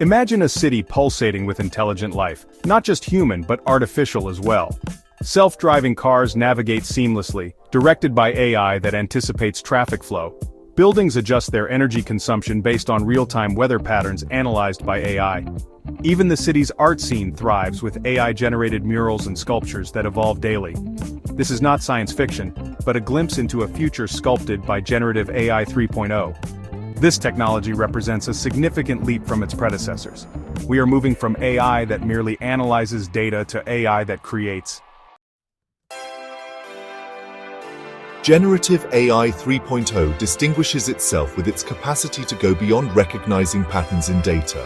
Imagine a city pulsating with intelligent life, not just human but artificial as well. Self-driving cars navigate seamlessly, directed by AI that anticipates traffic flow. Buildings adjust their energy consumption based on real-time weather patterns analyzed by AI. Even the city's art scene thrives with AI-generated murals and sculptures that evolve daily. This is not science fiction, but a glimpse into a future sculpted by Generative AI 3.0. This technology represents a significant leap from its predecessors. We are moving from AI that merely analyzes data to AI that creates. Generative AI 3.0 distinguishes itself with its capacity to go beyond recognizing patterns in data.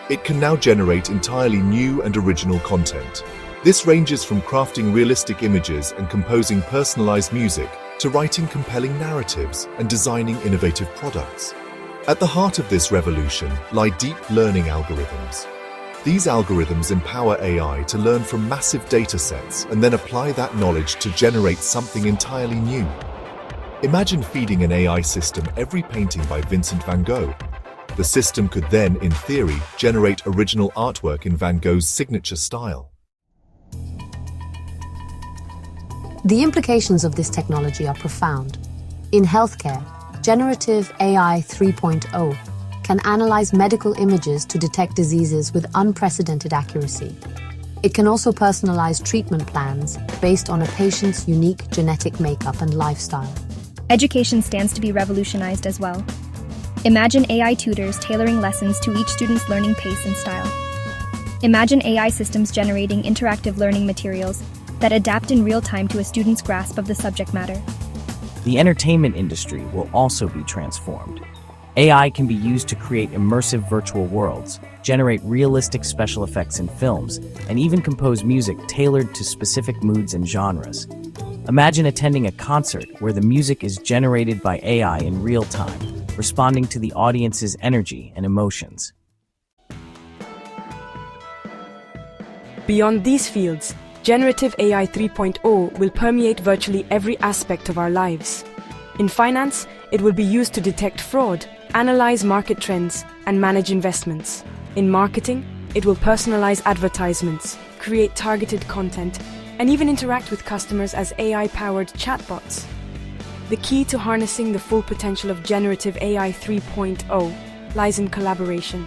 It can now generate entirely new and original content. This ranges from crafting realistic images and composing personalized music to writing compelling narratives and designing innovative products. At the heart of this revolution lie deep learning algorithms. These algorithms empower AI to learn from massive data sets and then apply that knowledge to generate something entirely new. Imagine feeding an AI system every painting by Vincent van Gogh. The system could then, in theory, generate original artwork in Van Gogh's signature style. The implications of this technology are profound. In healthcare, Generative AI 3.0 can analyze medical images to detect diseases with unprecedented accuracy. It can also personalize treatment plans based on a patient's unique genetic makeup and lifestyle. Education stands to be revolutionized as well. Imagine AI tutors tailoring lessons to each student's learning pace and style. Imagine AI systems generating interactive learning materials that adapt in real time to a student's grasp of the subject matter. The entertainment industry will also be transformed. AI can be used to create immersive virtual worlds, generate realistic special effects in films, and even compose music tailored to specific moods and genres. Imagine attending a concert where the music is generated by AI in real time, responding to the audience's energy and emotions. Beyond these fields, Generative AI 3.0 will permeate virtually every aspect of our lives. In finance, it will be used to detect fraud, analyze market trends, and manage investments. In marketing, it will personalize advertisements, create targeted content, and even interact with customers as AI-powered chatbots. The key to harnessing the full potential of Generative AI 3.0 lies in collaboration.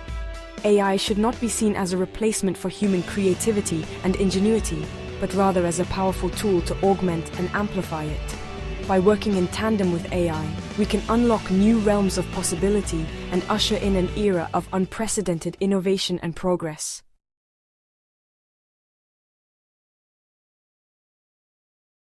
AI should not be seen as a replacement for human creativity and ingenuity, but rather as a powerful tool to augment and amplify it. By working in tandem with AI, we can unlock new realms of possibility and usher in an era of unprecedented innovation and progress.